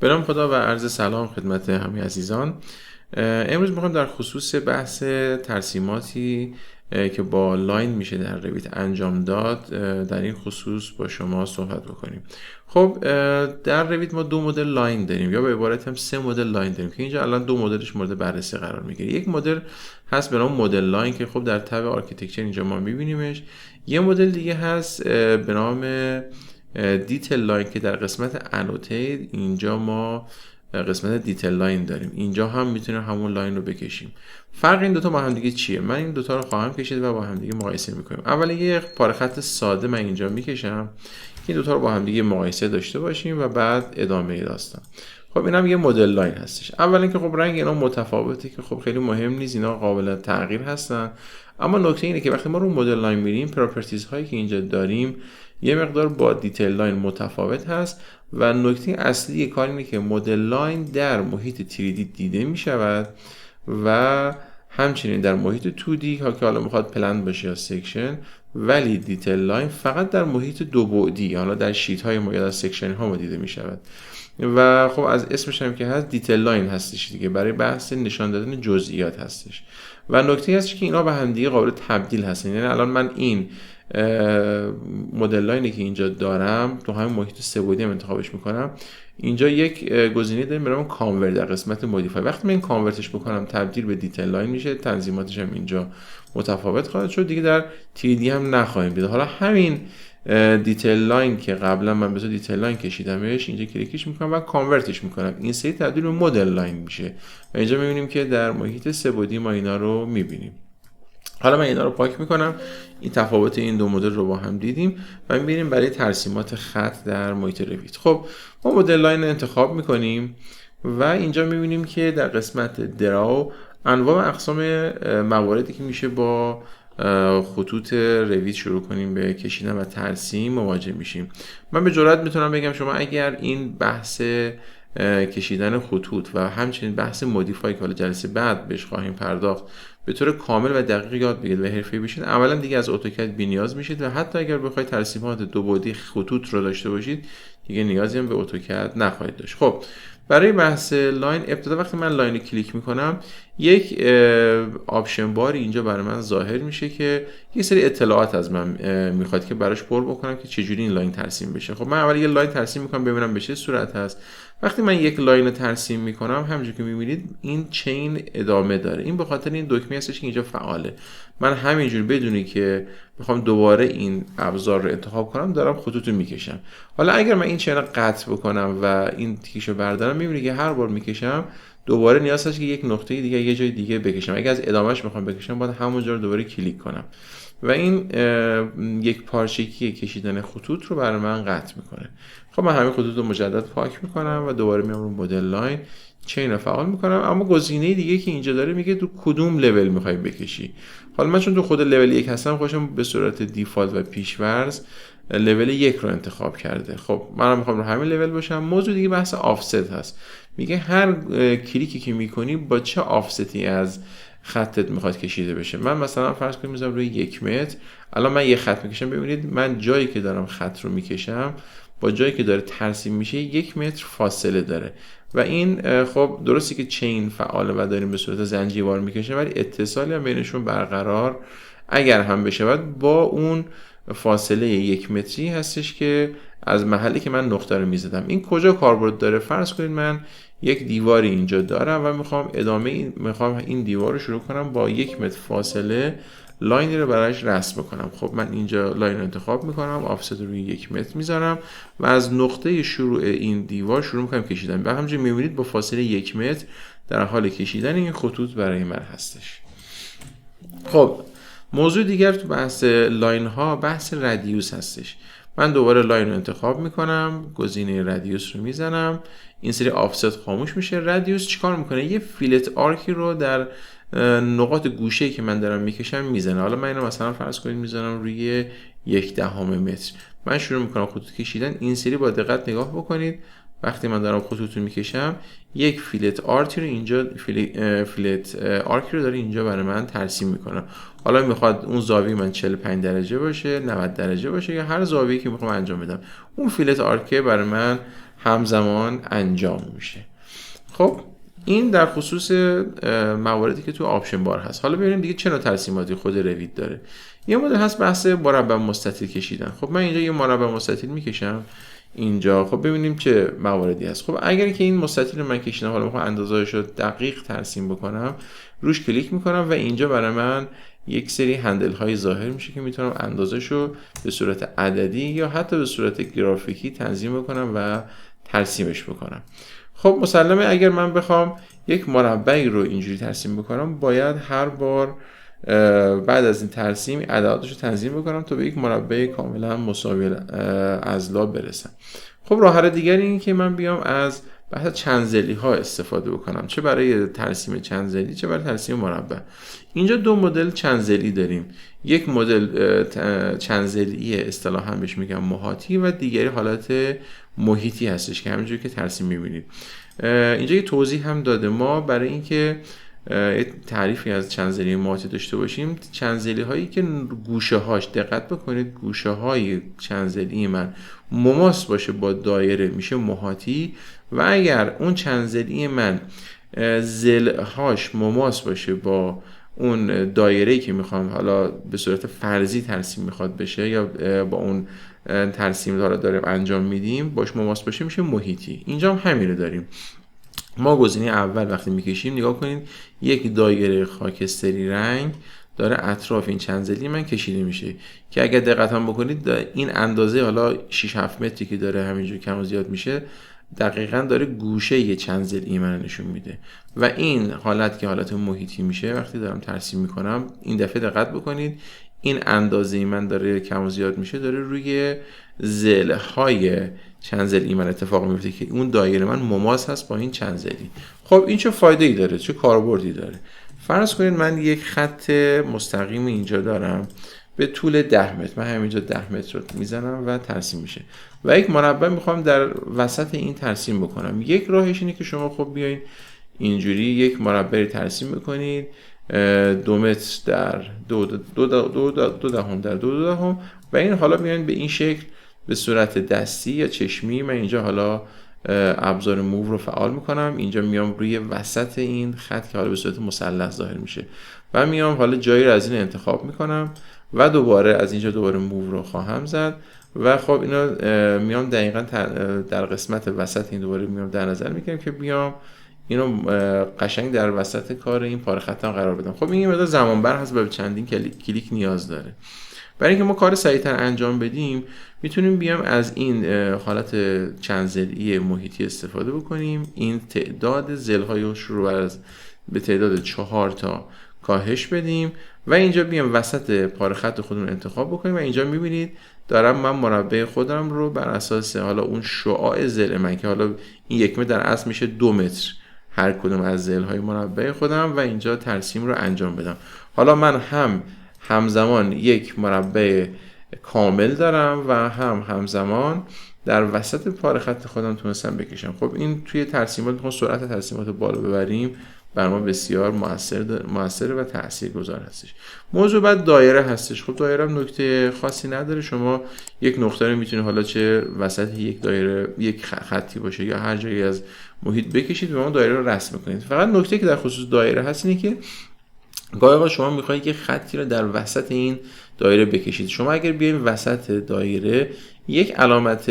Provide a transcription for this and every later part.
به نام خدا و عرض سلام خدمت همه عزیزان. امروز میخوایم در خصوص بحث ترسیماتی که با لاین میشه در رویت انجام داد در این خصوص با شما صحبت بکنیم. خب در رویت ما دو مدل لاین داریم، یا به عبارت هم سه مدل لاین داریم که اینجا الان دو مدلش مورد بررسی قرار میگیره. یک مدل هست به نام مدل لاین که خب در تبع آرکیتکچر اینجا ما میبینیمش. یه مدل دیگه هست به نام دیتیل لاین که در قسمت انوتیت اینجا ما قسمت دیتیل لاین داریم. اینجا هم میتونیم همون لاین رو بکشیم. فرق این دوتا با هم دیگه چیه؟ من این دوتا رو خواهم کشید و با هم دیگه مقایسه میکنیم. اول یه پاره خط ساده من اینجا میکشم که این دوتا رو با هم دیگه مقایسه داشته باشیم و بعد ادامه داستان. خب اینم یه مدل لاین هستش. اولا که خب رنگ اینا متفاوته که خب خیلی مهم نیست، اینا قابل تغییر هستن. اما نکته اینه که وقتی ما رو مدل لاین میریم، پراپرتیز هایی که اینجا داریم یه مقدار با دیتیل لاین متفاوت هست و نکته اصلی کار اینه که مدل لاین در محیط 3D دیده می شود و همچنین در محیط 2D ها که حالا میخواد پلن باشه یا سیکشن، ولی دیتیل لاین فقط در محیط دو بعدی، حالا در شیت های ما یا در سیکشن ها ما دیده می شود. و خب از اسمش هم که هست دیتیل لاین هستش دیگه، برای بحث نشان دادن جزئیات هستش. و نکته هست که اینا به هم دیگه قابل تبدیل هستن. یعنی الان من این مدل لاینی که اینجا دارم تو همین محیط سه بعدی هم انتخابش میکنم. اینجا یک گزینه داریم به نام کانورت در قسمت مودیفای. وقتی من این کانورتش بکنم تبدیل به دیتیل لاین میشه، تنظیماتش هم اینجا متفاوت خواهد شد دیگه، در 3D هم نخواهیم دید. حالا همین دیتیل لاین که قبلا من به دیتیل لاین کشیدمش، اینجا کلیکش میکنم و کانورتش میکنم، این سری تبدیل به مدل لاین میشه و اینجا میبینیم که در محیط سه بعدی ما اینا رو میبینیم. حالا من اینا رو پاک میکنم. این تفاوت این دو مدل رو با هم دیدیم و میبینیم برای ترسیمات خط در محیط رویت. خب ما مدل لاین رو انتخاب میکنیم و اینجا میبینیم که در قسمت دراو انواع و اقسام مواردی که میشه با خطوط رویت شروع کنیم به کشیدن و ترسیم مواجه میشیم. من به جرئت میتونم بگم شما اگر این بحث کشیدن خطوط و همچنین بحث مودیفای که حالا جلسه بعد بهش خواهیم پرداخت به طور کامل و دقیق یاد بگیرید و حرفه‌ای بشید، اولا دیگه از اتوکد بی‌نیاز میشید و حتی اگر بخواید ترسیمات دو بعدی خطوط رو داشته باشید دیگه نیازی هم به اتوکد نخواهید داشت. خب برای بحث لاین ابتدا وقتی من لاین رو کلیک میکنم یک آپشن بار اینجا برای من ظاهر میشه که یه سری اطلاعات از من میخواد که براش پر بکنم که چجوری این لاین ترسیم بشه. خب من اول یه لاین ترسیم میکنم ببینم به چه صورت هست. وقتی من یک لاین رو ترسیم میکنم همونجوری که میبینید این چین ادامه داره. این به خاطر این دکمه هستش که اینجا فعاله. من همینجوری بدونی که میخوام دوباره این ابزار رو انتخاب کنم دارم خطوط رو میکشم. حالا اگر من این چین رو قطع بکنم و این تیکشو بردارم میبینی که هر بار میکشم دوباره نیاز هست که یک نقطه دیگه یه جای دیگه بکشم. اگر از ادامهش میخوام بکشم باید همونجا رو دوباره کلیک کنم و این یک پارچگی کشیدن خطوط رو برای من قطع میکنه. خب من همین خطوط رو مجدد پاک میکنم و دوباره میام رو مدل لاین چین رو فعال میکنم. اما گزینه دیگه که اینجا داره میگه تو کدوم لول میخوای بکشی. حالا من چون تو خود لول 1 هستم خودم به صورت دیفالت و پیش‌ورز لول 1 رو انتخاب کرده. خب منم میخوام رو همین لول باشم. موضوع دیگه بحث آفست هست. میگه هر کلیکی که میکنی با چه آفستی از خطت میخواد کشیده بشه. من مثلا فرض کنیم میذارم روی 1 متر. الان من یه خط میکشم، ببینید من جایی که دارم خط رو میکشم با جایی که داره ترسیم میشه 1 متر فاصله داره و این خب درسته که چین فعاله و داریم به صورت زنجیروار میکشه، ولی اتصالی هم بینشون برقرار اگر هم بشه با اون فاصله 1 متری هستش که از محلی که من نقطه رو میزدم. این کجا کاربرد داره؟ فرض کنید من یک دیواری اینجا دارم و میخوام این دیوار رو شروع کنم با 1 متر فاصله لاینی رو براش رسم بکنم. خب من اینجا لاین رو انتخاب میکنم، آفست رو روی 1 متر میذارم و از نقطه شروع این دیوار شروع میکنم کشیدن. و همونجوری میبینید با فاصله 1 متر در حال کشیدن این خطوط برای من هستش. خب موضوع دیگر تو بحث لاین ها بحث رادیوس هستش. من دوباره لاین رو انتخاب میکنم، گزینه رادیوس رو میزنم، این سری آفست خاموش میشه. رادیوس چیکار میکنه؟ یه فیلت آرکی رو در نقاط گوشه‌ای که من دارم میکشم میزنه. حالا من اینو مثلا فرض کنید میزنم روی 1/10 متر. من شروع میکنم خطوط کشیدن. این سری با دقت نگاه بکنید. وقتی من دارم خطوط رو میکشم یک فیلت آرکی رو اینجا فیلت آرکی رو داره اینجا برای من ترسیم میکنه. حالا میخواد اون زاویه من 45 درجه باشه، 90 درجه باشه یا هر زاویه‌ای که میخوام انجام بدم، اون فیلت آرکی برای من همزمان انجام میشه. خب این در خصوص مواردی که تو آپشن بار هست. حالا ببینیم دیگه چه نوع ترسیماتی خود روید داره. یه مدل هست بحث مربع مستطیل کشیدن. خب من اینجا یه مربع مستطیل میکشم اینجا. خب ببینیم چه مواردی هست. خب اگر که این مستطیل من کشیدم، حالا میخوام اندازه‌اش رو دقیق ترسیم بکنم، روش کلیک میکنم و اینجا برای من یک سری هندل های ظاهر میشه که میتونم اندازه‌اش رو به صورت عددی یا حتی به صورت گرافیکی تنظیم بکنم و ترسیمش بکنم. خب مسلمه اگر من بخوام یک مربعی رو اینجوری ترسیم بکنم، باید هر بار بعد از این ترسیم عدداتش رو تنظیم بکنم تا به یک مربع کاملا مساوی اضلاع برسم. خب راه حل دیگری این که من بیام از بحث چندزلی ها استفاده بکنم، چه برای ترسیم چندزلی چه برای ترسیم مربع. اینجا دو مدل چندزلی داریم. یک مدل چندزلی اصطلاحاً بهش میگم محاطی و دیگری حالت محیطی هستش که همینجوری که ترسیم میبینید. اینجا یه توضیح هم داده. ما برای اینکه تعریفی از چندزلی محاطی داشته باشیم، چندزلی هایی که گوشه هاش، دقت بکنید، گوشه های چندزلی من مماس باشه با دایره میشه محاطی، و اگر اون چندزلی من ضلع هاش مماس باشه با اون دایره‌ای که میخوام حالا به صورت فرضی ترسیم میخواد بشه یا با اون ترسیم داریم انجام میدیم باش مماس باشه میشه محیطی. اینجا هم همین رو داریم. ما گزینه اول وقتی میکشیم نگاه کنید یک دایره خاکستری رنگ داره اطراف این چندزلی من کشیده میشه که اگر دقت هم بکنید این اندازه حالا 6-7 متری که داره همینجور کم و زیاد میشه دقیقاً داره گوشه یه چندزلی من نشون میده و این حالت که حالت محیطی میشه وقتی دارم ترسیم میکنم. این دفعه دقت بکنید این اندازه من داره کم و زیاد میشه، داره روی ضلع های چندزلی من اتفاق میفته که اون دایره من مماس هست با این چندزلی. خب این چه فایده ای داره، چه کاربردی داره؟ فرض کنید من یک خط مستقیم اینجا دارم به طول 10 متر، من همینجا 10 متر رو میزنم و ترسیم میشه و یک مربع میخوام در وسط این ترسیم بکنم. یک راهش اینه که شما خب بیاین اینجوری یک مربع ترسیم بکنید 2 متر در 2 دهم در 2 دهم و این حالا میان به این شکل به صورت دستی یا چشمی. من اینجا حالا ابزار موو رو فعال میکنم، اینجا میام روی وسط این خط که حالا به صورت مثلث ظاهر میشه و میام حالا جایی رو از این انتخاب میکنم و دوباره از اینجا دوباره موو رو خواهم زد و خب اینا میام دقیقاً در قسمت وسط این دوباره میام در نظر میگیرم که بیام اینو قشنگ در وسط کار این پاره خطم قرار بدم. خب این یه مقدار زمان بر هست و به چندین کلیک نیاز داره. برای اینکه ما کار سریعتر انجام بدیم میتونیم بیام از این حالت چندزلی محیطی استفاده بکنیم. این تعداد ضلع‌هایش رو به تعداد 4 تا کاهش بدیم و اینجا بیام وسط پاره خط خودمون انتخاب بکنیم و اینجا میبینید دارم من مربع خودم رو بر اساس حالا اون شعاع ضلع من که حالا این 1 متر در اصل میشه 2 متر هر کدوم از ضلع‌های مربع خودم و اینجا ترسیم رو انجام بدم. حالا من همزمان یک مربع کامل دارم و همزمان در وسط پاره خط خودم تونستم بکشم. خب این توی ترسیمات میخوام سرعت ترسیمات بالا ببریم بر ما بسیار موثر و تاثیرگذار هستش. موضوع بعد دایره هستش. خب دایره هم نکته خاصی نداره، شما یک نقطه رو میتونید حالا چه وسط یک دایره یک خطی باشه یا هر جایی از محیط بکشید و اون دایره رو رسم کنید. فقط نکته که در خصوص دایره هست اینه که گاهی شما میخواید یک خطی رو در وسط این دایره بکشید. شما اگر بیاید وسط دایره یک علامت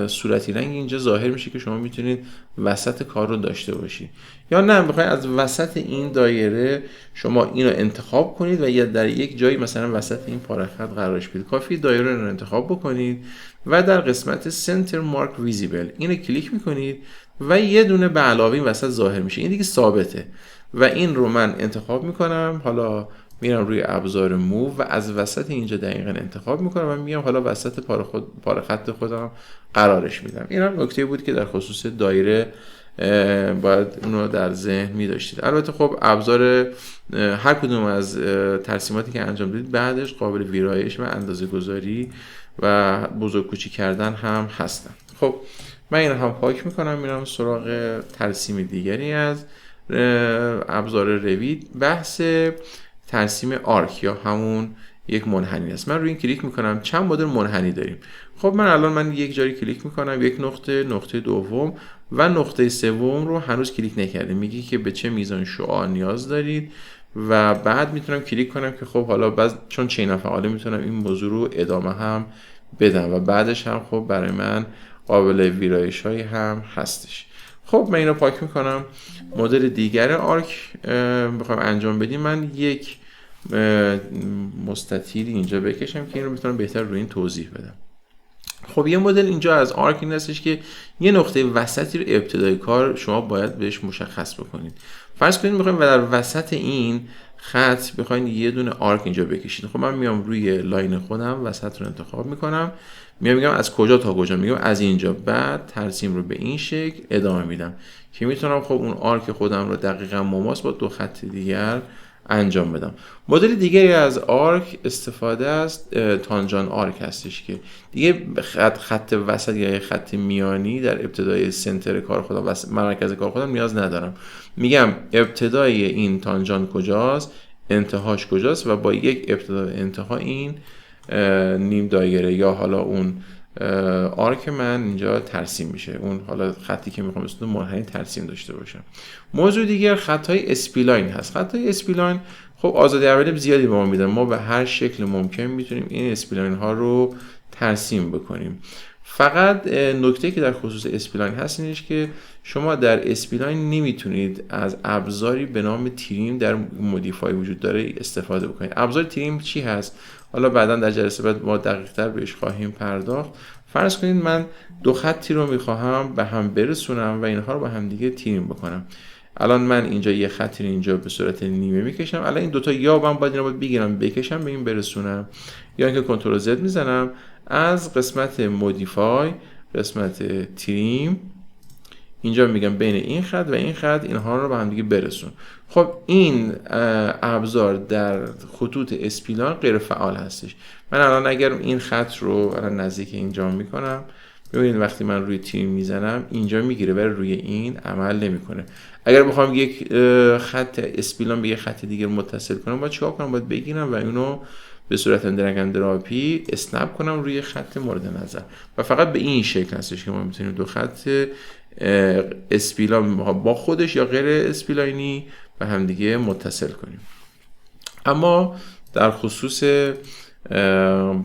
صورتی رنگ اینجا ظاهر میشه که شما میتونید وسط کار رو داشته باشید، یا نه بخواید از وسط این دایره شما اینو انتخاب کنید و یا در یک جایی مثلا وسط این پاره خط قرارش بدید. کافی دایره رو انتخاب بکنید و در قسمت سنتر مارک ویزیبل اینو کلیک میکنید و یه دونه به علاوه این وسط ظاهر میشه. این دیگه ثابته و این رو من انتخاب میکنم. حالا میرم روی ابزار موو و از وسط اینجا دقیقاً انتخاب میکنم و میام حالا وسط پاره خط خودم قرارش میدم. این هم نکته بود که در خصوص دایره باید اونو در ذهن می‌داشتید. البته خب ابزار هر کدوم از ترسیماتی که انجام دادید بعدش قابل ویرایش و اندازه‌گذاری و بزرگ کوچیک کردن هم هستن. خب من این هم پاک میکنم، میرم سراغ ترسیم دیگری از ابزار روید، بحث ترسیم آرک یا همون یک منحنی است. من روی این کلیک میکنم. چند مدل منحنی داریم. خب من یک جایی کلیک میکنم، یک نقطه دوم و نقطه سوم رو هنوز کلیک نکردیم. میگه که به چه میزان شعاع نیاز دارید و بعد میتونم کلیک کنم که خب حالا چون چین فعاله میتونم این موضوع رو ادامه هم بدم و بعدش هم خب برای من قابل ویرایش هایی هم هستش. خب من اینو پاک میکنم. مدل دیگر آرک بخوام انجام بدیم، من یک مستطیلی اینجا بکشم که این رو میتونم بهتر روی این توضیح بدم. خب یه مدل اینجا از آرک این هستش که یه نقطه وسطی رو ابتدای کار شما باید بهش مشخص بکنید. فرض کنید میخوایم و در وسط این خط بخواید یه دونه آرک اینجا بکشید. خب من میام روی لاین خودم وسط رو انتخاب میکنم، میگم از کجا تا کجا، میگم از اینجا، بعد ترسیم رو به این شکل ادامه میدم که میتونم خب اون آرک خودم رو دقیقاً مماس با دو خط دیگر انجام بدم. مدل دیگری از آرک استفاده از تانجان آرک هستش که دیگه خط وسط یا خط میانی در ابتدای سنتر کار خودم و مرکز کار خودم نیاز ندارم. میگم ابتدای این تانجان کجاست، انتهاش کجاست و با یک ابتدا و انتها این نیم دایره یا حالا اون آرک من اینجا ترسیم میشه، اون حالا خطی که میخوام اسمش منحنی ترسیم داشته باشم. موضوع دیگر خطای اسپیلاین هست. خطای اسپیلاین خب آزادی عملی زیادی به ما میدن، ما به هر شکل ممکن میتونیم این اسپیلاین ها رو ترسیم بکنیم. فقط نکته که در خصوص اسپیلاین هست اینش که شما در اسپیلاین نمیتونید از ابزاری به نام تریم در مودیفای وجود داره استفاده بکنید. ابزار تریم چی هست؟ حالا بعدا در جلسه بعد ما دقیق‌تر بهش خواهیم پرداخت. فرض کنید من دو خطی رو میخواهم به هم برسونم و اینها رو با هم دیگه تریم بکنم. الان من اینجا یه خطی رو اینجا به صورت نیمه میکشم. الان این دوتا یا من باید اینا رو بگیرم بکشم به این برسونم، یا اینکه کنترل زد میزنم از قسمت مودیفای، قسمت تریم، اینجا میگم بین این خط و این خط اینها رو به هم دیگه برسون. خب این ابزار در خطوط اسپیلان غیر فعال هستش. من الان اگر این خط رو الان نزدیک اینجا میکنم، ببینید وقتی من روی تریم میزنم اینجا میگیره ولی روی این عمل نمیکنه. اگر بخوام یک خط اسپیلان به یک خط دیگه متصل کنم باید چیکار کنم؟ باید بگیرم و اونو به صورت درگ اند دراپی اسنپ کنم روی خط مورد نظر و فقط به این شکل هستش که ما میتونیم دو خط اسپیلان با خودش یا غیر اسپیلاینی به هم دیگه متصل کنیم. اما در خصوص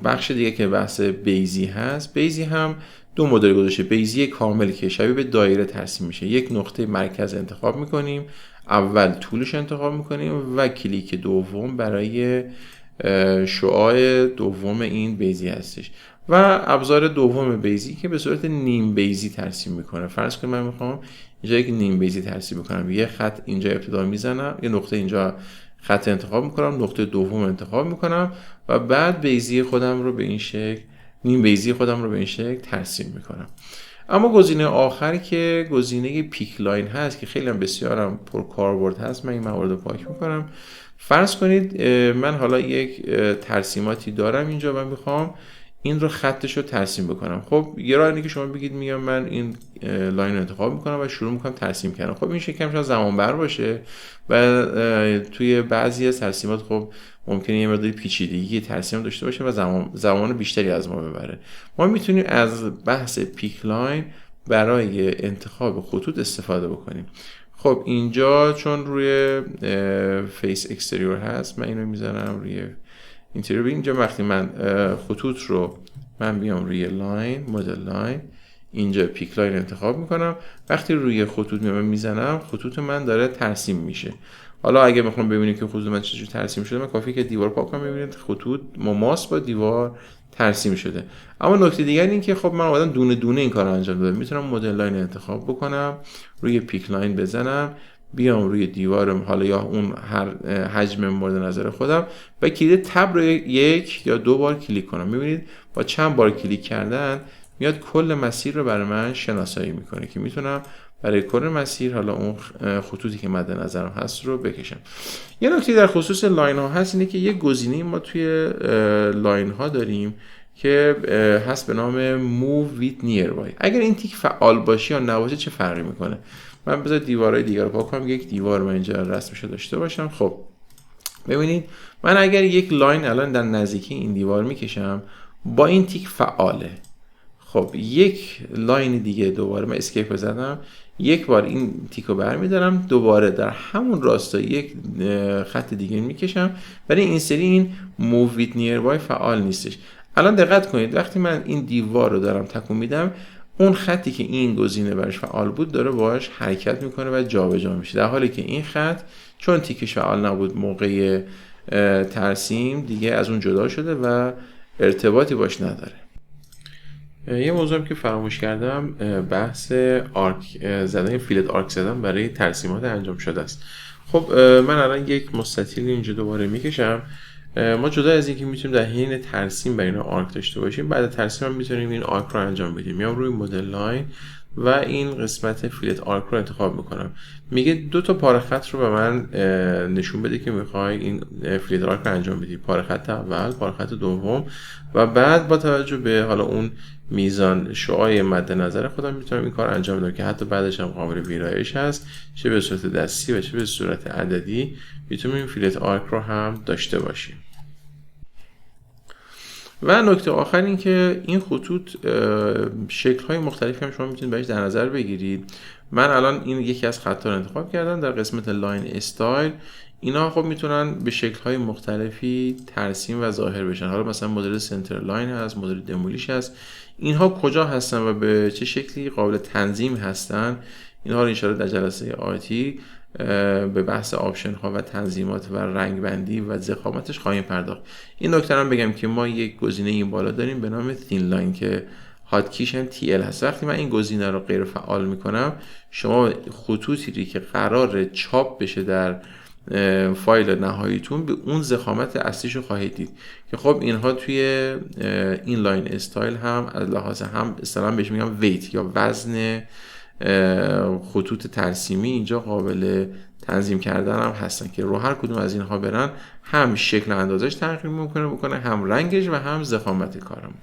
بخش دیگه که بحث بیزی هست، بیزی هم دو مدل گذاشته. بیزی کامل که شبیه به دایره ترسیم میشه. یک نقطه مرکز انتخاب میکنیم، اول طولش انتخاب میکنیم و کلیک دوم برای شعاع دوم این بیزی هستش و ابزار دوم بیزی که به صورت نیم بیزی ترسیم میکنه. فرض کنید من میخوام اینجا یک نیم بیزی ترسیم بکنم، یه خط اینجا ابتدا میزنم، یه نقطه اینجا خط انتخاب میکنم، نقطه دوم انتخاب میکنم و بعد بیزی خودم رو به این شکل، نیم بیزی خودم رو به این شکل ترسیم میکنم. اما گزینه آخر که گزینه پیک لاین هست که خیلی هم بسیارم پرکاربرد هست، من این موارد رو پاک میکنم. فرض کنید من حالا یک ترسیماتی دارم اینجا و میخوام این رو خطش رو ترسیم بکنم. خب یه راه اینه که شما بگید میام من این لاین رو انتخاب میکنم و شروع میکنم ترسیم کردن. خب این شکل شاید زمان بر باشه و توی بعضی از ترسیمات خب ممکنه یه مقدار پیچیدگی ترسیم داشته باشه و زمان بیشتری از ما ببره. ما میتونیم از بحث پیک لاین برای انتخاب خطوط استفاده بکنیم. خب اینجا چون روی فیس اکستریور هست، من اینو میذارم روی اینتریور. اینجا وقتی من خطوط رو من بیام روی لاین، مدل لاین، اینجا پیک لاین انتخاب میکنم. وقتی روی خطوط میزنم خطوط من داره ترسیم میشه. حالا اگه میخوام ببینیم که خطوط من چجوری ترسیم شده، من کافیه که دیوار پاک کنم، ببینید خطوط مماس با دیوار ترسیم شده. اما نکته دیگر این که خب من اومدم دونه دونه این کارو انجام دادم. میتونم مدل لاین انتخاب بکنم، روی پیک لاین بزنم، بیام روی دیوارم حالا یا اون هر حجم مورد نظر خودم و کلید تب رو یک یا دو بار کلیک کنم. میبینید با چند بار کلیک کردن میاد کل مسیر رو برای من شناسایی میکنه که میتونم برای کل مسیر حالا اون خطوطی که مد نظرم هست رو بکشم. یه نکته در خصوص لاین ها هست اینه که یه گزینه ما توی لاین ها داریم که هست به نام Move with Nearby. اگر این تیک فعال باشه یا نباشه چه فرقی میکنه؟ من بذار دیوارهای دیگر رو پاک کنم، یک دیوار من اینجا رسمش داشته باشم. خب ببینید من اگر یک لاین الان در نزدیکی این دیوار میکشم با این تیک فعاله. خب یک لاین دیگه دوباره من اسکیپ زدم، یک بار این تیکو برمیدارم، دوباره در همون راستا یک خط دیگه میکشم، ولی این سری این move with nearby فعال نیستش. الان دقت کنید وقتی من این دیوار رو دارم تکون میدم، اون خطی که این گزینه برش فعال بود داره باهاش حرکت میکنه و جابجا میشه، در حالی که این خط چون تیکش فعال نبود موقع ترسیم دیگه از اون جدا شده و ارتباطی باش نداره. یه موضوع که فراموش کردم بحث آرک زدن، فیلت آرک زدن برای ترسیمات انجام شده است. خب من الان یک مستطیل اینجا دوباره میکشم. ما جدا از اینکه میتونیم در حین ترسیم برای اینا آرک داشته باشیم، بعد ترسیم هم میتونیم این آرک رو انجام بدیم. میام روی مدل لاین و این قسمت فیلت آرک رو انتخاب میکنم. میگه دو تا پاره خط رو به من نشون بده که میخوای این فیلت آرک رو انجام بدی، پاره خط اول، پاره خط دوم، و بعد با توجه به حالا اون میزان شعاع مد نظر خودم میتونم این کار انجام بدم که حتی بعدش هم قابل ویرایش هست، چه به صورت دستی و چه به صورت عددی میتونیم این فیلت آرک رو هم داشته باشیم. و نکته آخر این که این خطوط شکل‌های مختلفی هم شما میتونید بهش در نظر بگیرید. من الان این یکی از خط‌ها رو انتخاب کردم در قسمت لاین استایل. اینا خب میتونن به شکل‌های مختلفی ترسیم و ظاهر بشن. حالا مثلا مدل سنتر لاین هست، مدل دمولیش هست. اینها کجا هستن و به چه شکلی قابل تنظیم هستن، اینها رو ان شاءالله در جلسه آتی به بحث آپشن ها و تنظیمات و رنگ بندی و ضخامتش خواهیم پرداخت. این نکته هم بگم که ما یک گزینه این بالا داریم به نام تین لاین که هاتکیش هم TL هست. وقتی من این گزینه رو غیر فعال میکنم، شما خطوطی که قرار چاپ بشه در فایل نهاییتون به اون ضخامت اصلیشو خواهید دید که خب اینها توی این لاین استایل هم از لحاظ هم اصطلاحاً بهش میگم ویت یا وزن خطوط ترسیمی اینجا قابل تنظیم کردن هم هستن که رو هر کدوم از اینها برن هم شکل اندازش تغییر میکنه، هم رنگش و هم ضخامت کارم.